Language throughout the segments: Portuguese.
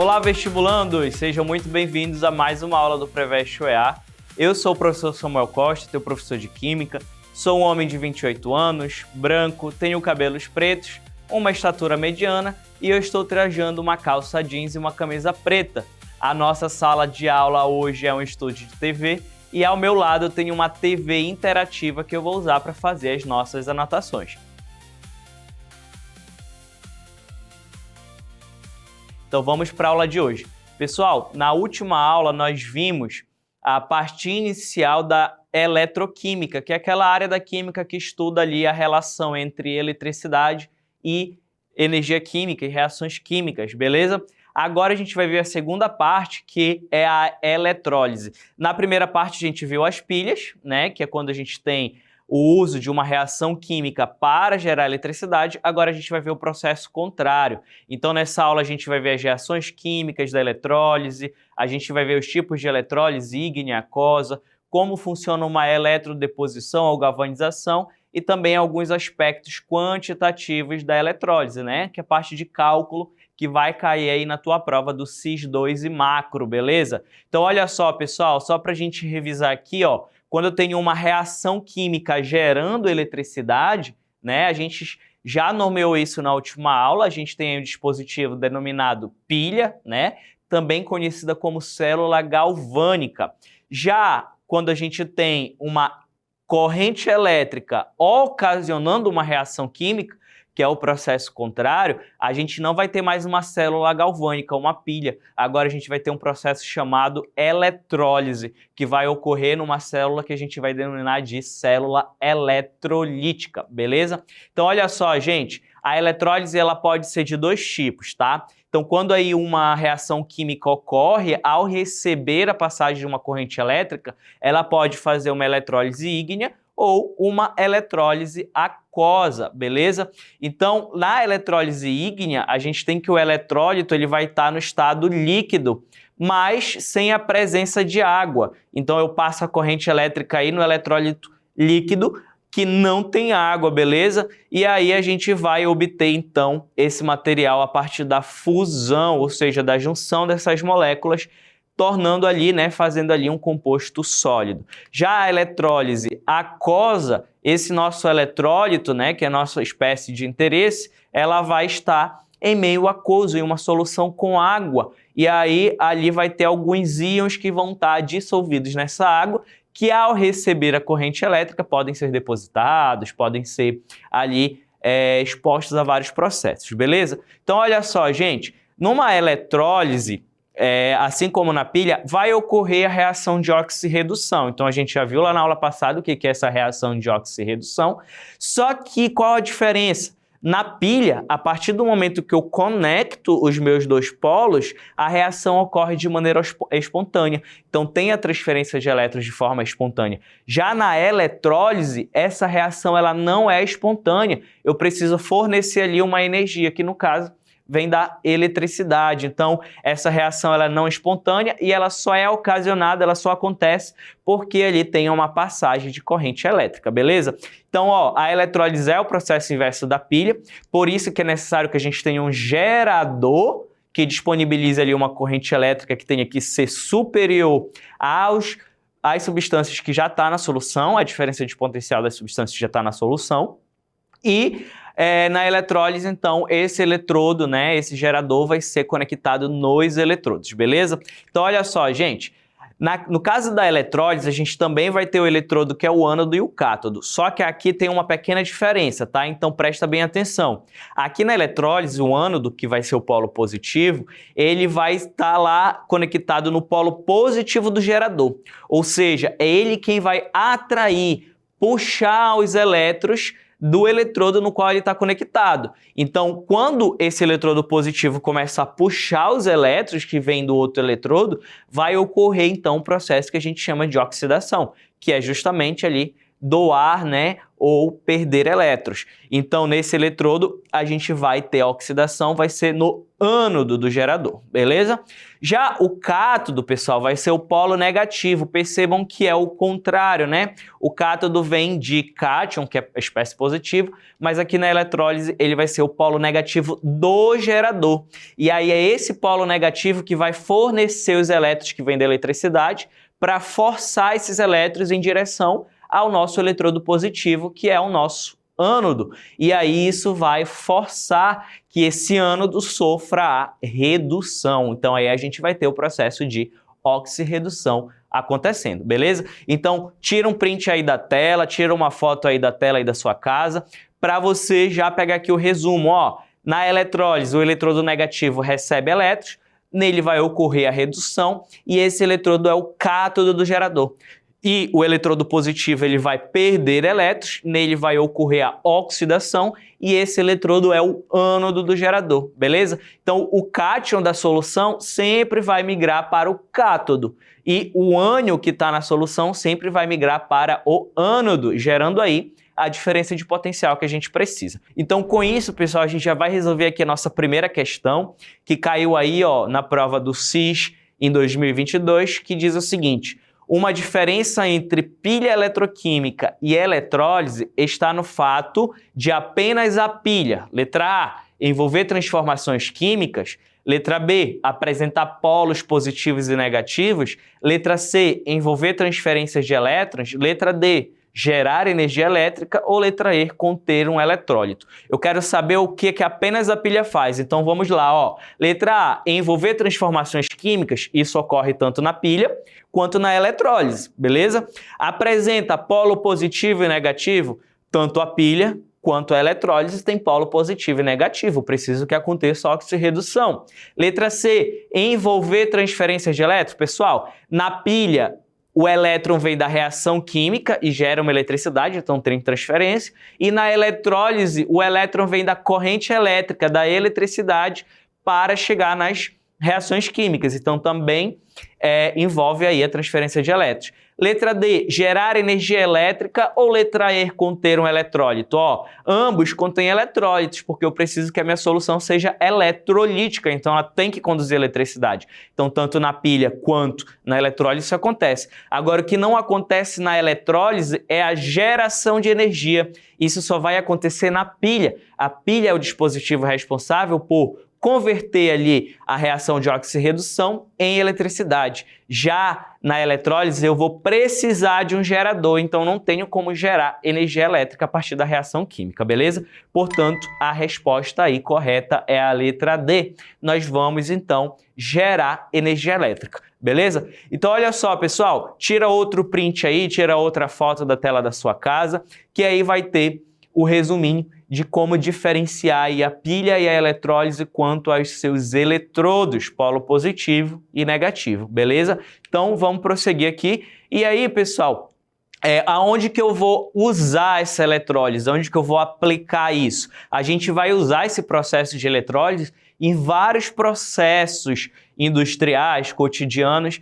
Olá, vestibulandos! Sejam muito bem-vindos a mais uma aula do Preveste UEA. Eu sou o professor Samuel Costa, teu professor de Química. Sou um homem de 28 anos, branco, tenho cabelos pretos, uma estatura mediana e eu estou trajando uma calça jeans e uma camisa preta. A nossa sala de aula hoje é um estúdio de TV e ao meu lado eu tenho uma TV interativa que eu vou usar para fazer as nossas anotações. Então vamos para a aula de hoje. Pessoal, na última aula nós vimos a parte inicial da eletroquímica, que é aquela área da química que estuda ali a relação entre eletricidade e energia química e reações químicas, beleza? Agora a gente vai ver a segunda parte, que é a eletrólise. Na primeira parte a gente viu as pilhas, né, que é quando a gente tem o uso de uma reação química para gerar eletricidade. Agora a gente vai ver o processo contrário. Então nessa aula a gente vai ver as reações químicas da eletrólise, a gente vai ver os tipos de eletrólise ígnea, aquosa, como funciona uma eletrodeposição ou galvanização e também alguns aspectos quantitativos da eletrólise, né? Que é a parte de cálculo que vai cair aí na tua prova do SIS2 e macro, beleza? Então olha só, pessoal, só para a gente revisar aqui, ó, quando eu tenho uma reação química gerando eletricidade, né, a gente já nomeou isso na última aula, a gente tem um dispositivo denominado pilha, né, também conhecida como célula galvânica. Já quando a gente tem uma corrente elétrica ocasionando uma reação química, que é o processo contrário, a gente não vai ter mais uma célula galvânica, uma pilha. Agora a gente vai ter um processo chamado eletrólise, que vai ocorrer numa célula que a gente vai denominar de célula eletrolítica, beleza? Então olha só, gente, a eletrólise ela pode ser de dois tipos, tá? Então quando aí uma reação química ocorre, ao receber a passagem de uma corrente elétrica, ela pode fazer uma eletrólise ígnea ou uma eletrólise aquosa, beleza? Então, na eletrólise ígnea, a gente tem que o eletrólito ele vai estar no estado líquido, mas sem a presença de água. Então, eu passo a corrente elétrica aí no eletrólito líquido, que não tem água, beleza? E aí a gente vai obter, então, esse material a partir da fusão, ou seja, da junção dessas moléculas, tornando ali, né, fazendo ali um composto sólido. Já a eletrólise aquosa, esse nosso eletrólito, né, que é a nossa espécie de interesse, ela vai estar em meio aquoso, em uma solução com água. E aí, ali vai ter alguns íons que vão estar dissolvidos nessa água, que ao receber a corrente elétrica podem ser depositados, podem ser ali expostos a vários processos, beleza? Então, olha só, gente, numa eletrólise, assim como na pilha, vai ocorrer a reação de oxirredução. Então a gente já viu lá na aula passada o que é essa reação de oxirredução. Só que qual a diferença? Na pilha, a partir do momento que eu conecto os meus dois polos, a reação ocorre de maneira espontânea. Então tem a transferência de elétrons de forma espontânea. Já na eletrólise, essa reação ela não é espontânea. Eu preciso fornecer ali uma energia, que no caso vem da eletricidade. Então, essa reação ela não é espontânea e ela só é ocasionada, ela só acontece porque ali tem uma passagem de corrente elétrica, beleza? Então, ó, a eletrólise é o processo inverso da pilha, por isso que é necessário que a gente tenha um gerador que disponibilize ali uma corrente elétrica que tenha que ser superior às substâncias que já está na solução, a diferença de potencial das substâncias já está na solução, e na eletrólise, então, esse eletrodo, né, esse gerador vai ser conectado nos eletrodos, beleza? Então, olha só, gente, no caso da eletrólise, a gente também vai ter o eletrodo que é o ânodo e o cátodo, só que aqui tem uma pequena diferença, tá? Então, presta bem atenção. Aqui na eletrólise, o ânodo, que vai ser o polo positivo, ele vai estar lá conectado no polo positivo do gerador, ou seja, é ele quem vai atrair, puxar os elétrons do eletrodo no qual ele está conectado. Então, quando esse eletrodo positivo começa a puxar os elétrons que vêm do outro eletrodo, vai ocorrer então um processo que a gente chama de oxidação, que é justamente ali doar, né, ou perder elétrons. Então, nesse eletrodo, a gente vai ter a oxidação, vai ser no ânodo do gerador, beleza? Já o cátodo, pessoal, vai ser o polo negativo. Percebam que é o contrário, né? O cátodo vem de cátion, que é a espécie positiva, mas aqui na eletrólise ele vai ser o polo negativo do gerador. E aí é esse polo negativo que vai fornecer os elétrons que vêm da eletricidade para forçar esses elétrons em direção ao nosso eletrodo positivo, que é o nosso ânodo. E aí isso vai forçar que esse ânodo sofra a redução. Então aí a gente vai ter o processo de oxirredução acontecendo, beleza? Então tira um print aí da tela, tira uma foto aí da tela aí da sua casa, para você já pegar aqui o resumo, ó. Na eletrólise, o eletrodo negativo recebe elétrons, nele vai ocorrer a redução e esse eletrodo é o cátodo do gerador. E o eletrodo positivo ele vai perder elétrons, nele vai ocorrer a oxidação e esse eletrodo é o ânodo do gerador, beleza? Então o cátion da solução sempre vai migrar para o cátodo e o ânion que está na solução sempre vai migrar para o ânodo, gerando aí a diferença de potencial que a gente precisa. Então com isso, pessoal, a gente já vai resolver aqui a nossa primeira questão, que caiu aí ó, na prova do CIS em 2022, que diz o seguinte: uma diferença entre pilha eletroquímica e eletrólise está no fato de apenas a pilha, letra A, envolver transformações químicas, letra B, apresentar polos positivos e negativos, letra C, envolver transferências de elétrons, letra D, gerar energia elétrica ou letra E, conter um eletrólito. Eu quero saber o que apenas a pilha faz, então vamos lá, ó. Letra A, envolver transformações químicas, isso ocorre tanto na pilha quanto na eletrólise, beleza? Apresenta polo positivo e negativo, tanto a pilha quanto a eletrólise tem polo positivo e negativo, preciso que aconteça oxirredução. Letra C, envolver transferências de elétrons, pessoal, na pilha o elétron vem da reação química e gera uma eletricidade, então tem transferência. E na eletrólise, o elétron vem da corrente elétrica, da eletricidade, para chegar nas reações químicas. Então também envolve aí a transferência de elétrons. Letra D, gerar energia elétrica ou letra E, conter um eletrólito? Ó, ambos contêm eletrólitos, porque eu preciso que a minha solução seja eletrolítica, então ela tem que conduzir eletricidade. Então tanto na pilha quanto na eletrólise isso acontece. Agora o que não acontece na eletrólise é a geração de energia. Isso só vai acontecer na pilha. A pilha é o dispositivo responsável por converter ali a reação de oxirredução em eletricidade. Já na eletrólise eu vou precisar de um gerador, então não tenho como gerar energia elétrica a partir da reação química, beleza? Portanto, a resposta aí correta é a letra D. Nós vamos então gerar energia elétrica, beleza? Então olha só, pessoal, tira outro print aí, tira outra foto da tela da sua casa, que aí vai ter o resuminho de como diferenciar aí a pilha e a eletrólise quanto aos seus eletrodos, polo positivo e negativo, beleza? Então vamos prosseguir aqui. E aí, pessoal, aonde que eu vou usar essa eletrólise? Onde que eu vou aplicar isso? A gente vai usar esse processo de eletrólise em vários processos industriais, cotidianos,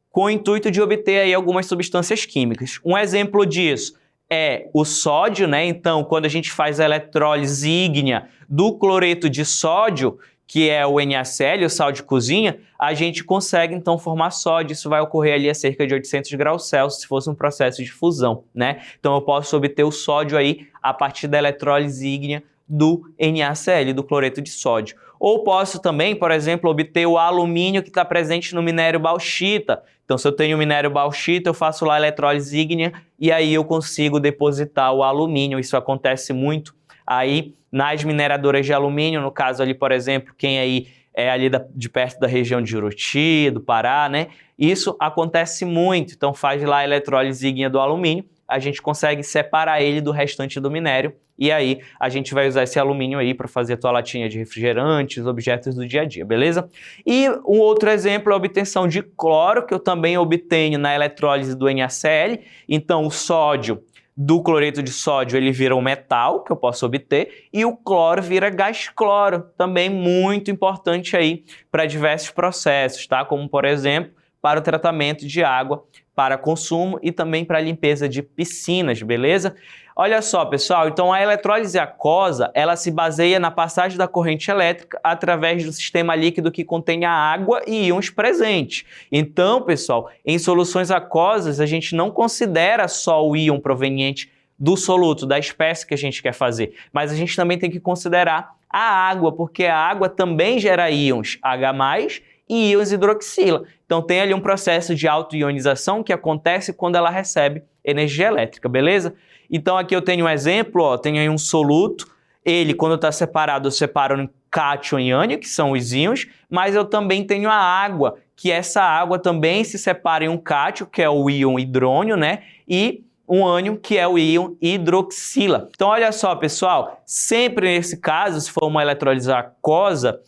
com o intuito de obter aí algumas substâncias químicas. Um exemplo disso é o sódio, né? Então, quando a gente faz a eletrólise ígnea do cloreto de sódio, que é o NaCl, o sal de cozinha, a gente consegue então formar sódio. Isso vai ocorrer ali a cerca de 800 graus Celsius, se fosse um processo de fusão, né? Então eu posso obter o sódio aí a partir da eletrólise ígnea do NaCl, do cloreto de sódio. Ou posso também, por exemplo, obter o alumínio que está presente no minério bauxita. Então, se eu tenho minério bauxita, eu faço lá a eletrólise ígnea e aí eu consigo depositar o alumínio. Isso acontece muito aí nas mineradoras de alumínio, no caso ali, por exemplo, quem aí é ali de perto da região de Juruti, do Pará, né? Isso acontece muito, então faz lá a eletrólise ígnea do alumínio, a gente consegue separar ele do restante do minério e aí a gente vai usar esse alumínio aí para fazer a tua latinha de refrigerantes, objetos do dia a dia, beleza? E um outro exemplo é a obtenção de cloro, que eu também obtenho na eletrólise do NaCl. Então o sódio do cloreto de sódio ele vira um metal, que eu posso obter, e o cloro vira gás cloro, também muito importante aí para diversos processos, tá? Como por exemplo, para o tratamento de água para consumo e também para a limpeza de piscinas, beleza? Olha só, pessoal, então a eletrólise aquosa, ela se baseia na passagem da corrente elétrica através do sistema líquido que contém a água e íons presentes. Então, pessoal, em soluções aquosas, a gente não considera só o íon proveniente do soluto, da espécie que a gente quer fazer, mas a gente também tem que considerar a água, porque a água também gera íons H+, e íons hidroxila. Então tem ali um processo de autoionização que acontece quando ela recebe energia elétrica, beleza? Então aqui eu tenho um exemplo, ó, tenho aí um soluto, ele quando está separado eu separo em cátion e ânion, que são os íons, mas eu também tenho a água, que essa água também se separa em um cátion, que é o íon hidrônio, né? E um ânion, que é o íon hidroxila. Então, olha só, pessoal, sempre nesse caso, se for uma eletrólise aquosa,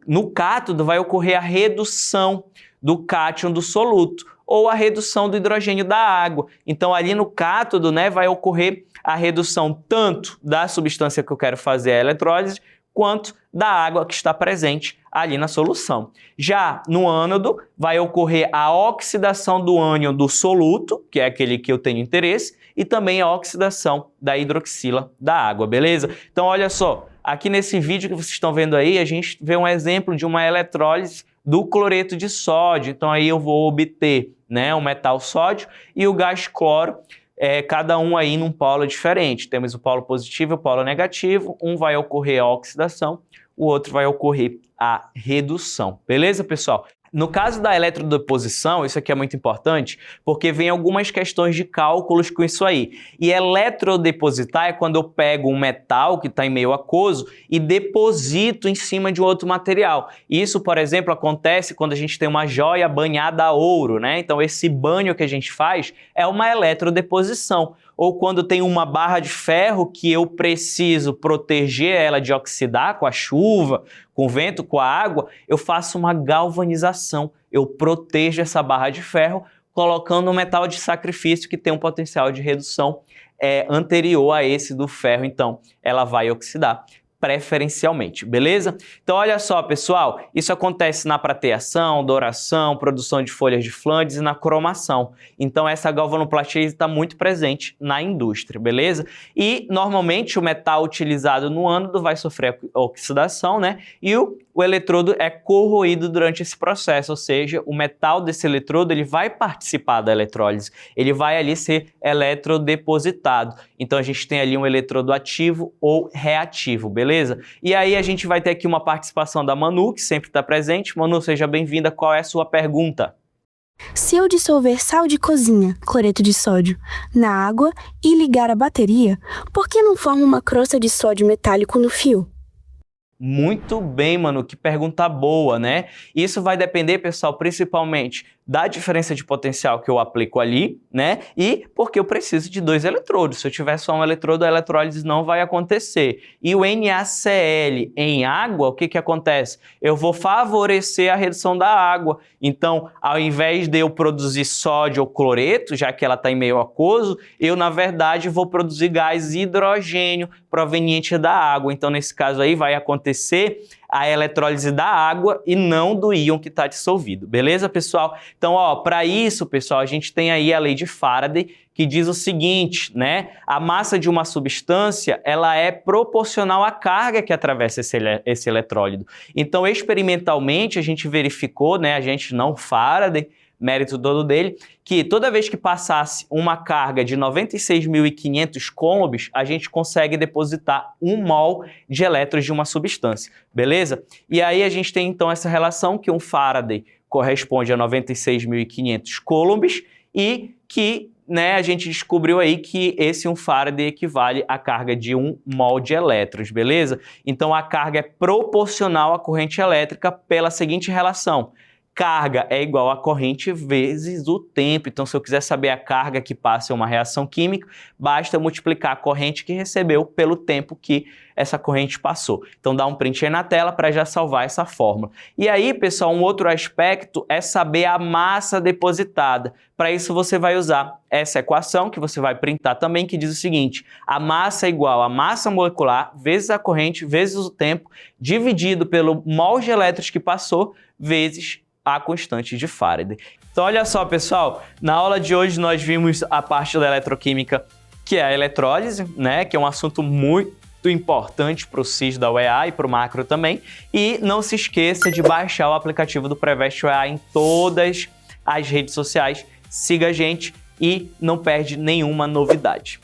no cátodo vai ocorrer a redução do cátion do soluto ou a redução do hidrogênio da água. Então, ali no cátodo, né, vai ocorrer a redução tanto da substância que eu quero fazer a eletrólise, quanto da água que está presente ali na solução. Já no ânodo, vai ocorrer a oxidação do ânion do soluto, que é aquele que eu tenho interesse, e também a oxidação da hidroxila da água, beleza? Então, olha só, aqui nesse vídeo que vocês estão vendo aí, a gente vê um exemplo de uma eletrólise do cloreto de sódio. Então, aí eu vou obter, né, o metal sódio e o gás cloro, cada um aí num polo diferente. Temos o polo positivo e o polo negativo. Um vai ocorrer a oxidação, o outro vai ocorrer a redução. Beleza, pessoal? No caso da eletrodeposição, isso aqui é muito importante, porque vem algumas questões de cálculos com isso aí. E eletrodepositar é quando eu pego um metal que está em meio aquoso e deposito em cima de um outro material. Isso, por exemplo, acontece quando a gente tem uma joia banhada a ouro, né? Então, esse banho que a gente faz é uma eletrodeposição. Ou quando tem uma barra de ferro que eu preciso proteger ela de oxidar com a chuva, com o vento, com a água, eu faço uma galvanização. Eu protejo essa barra de ferro colocando um metal de sacrifício que tem um potencial de redução anterior a esse do ferro. Então, ela vai oxidar preferencialmente, beleza? Então, olha só, pessoal, isso acontece na prateação, douração, produção de folhas de Flandres e na cromação. Então, essa galvanoplastia está muito presente na indústria, beleza? E, normalmente, o metal utilizado no ânodo vai sofrer oxidação, né? E o eletrodo é corroído durante esse processo, ou seja, o metal desse eletrodo ele vai participar da eletrólise, ele vai ali ser eletrodepositado. Então, a gente tem ali um eletrodo ativo ou reativo, beleza? E aí a gente vai ter aqui uma participação da Manu, que sempre está presente. Manu, seja bem-vinda. Qual é a sua pergunta? Se eu dissolver sal de cozinha, cloreto de sódio, na água e ligar a bateria, por que não forma uma crosta de sódio metálico no fio? Muito bem, Manu, que pergunta boa, né? Isso vai depender, pessoal, principalmente da diferença de potencial que eu aplico ali, né? E porque eu preciso de dois eletrodos. Se eu tiver só um eletrodo, a eletrólise não vai acontecer. E o NaCl em água, o que que acontece? Eu vou favorecer a redução da água. Então, ao invés de eu produzir sódio ou cloreto, já que ela está em meio aquoso, eu, na verdade, vou produzir gás hidrogênio proveniente da água. Então, nesse caso aí, vai acontecer a eletrólise da água e não do íon que está dissolvido. Beleza, pessoal? Então, ó, para isso, pessoal, a gente tem aí a lei de Faraday, que diz o seguinte, né? A massa de uma substância, ela é proporcional à carga que atravessa esse eletrólido. Então, experimentalmente, a gente verificou, né? A gente não Faraday, mérito todo dele, que toda vez que passasse uma carga de 96.500 coulombs, a gente consegue depositar 1 mol de elétrons de uma substância, beleza? E aí a gente tem então essa relação que um Faraday corresponde a 96.500 coulombs e que, né, a gente descobriu aí que esse 1 Faraday equivale à carga de 1 mol de elétrons, beleza? Então a carga é proporcional à corrente elétrica pela seguinte relação: carga é igual a corrente vezes o tempo. Então, se eu quiser saber a carga que passa em uma reação química, basta multiplicar a corrente que recebeu pelo tempo que essa corrente passou. Então, dá um print aí na tela para já salvar essa fórmula. E aí, pessoal, um outro aspecto é saber a massa depositada. Para isso, você vai usar essa equação, que você vai printar também, que diz o seguinte: a massa é igual a massa molecular vezes a corrente vezes o tempo, dividido pelo mol de elétrons que passou, vezes a constante de Faraday. Então, olha só, pessoal, na aula de hoje nós vimos a parte da eletroquímica, que é a eletrólise, né, que é um assunto muito importante para o CIS da UEA e para o macro também. E não se esqueça de baixar o aplicativo do Preveste UEA em todas as redes sociais. Siga a gente e não perde nenhuma novidade.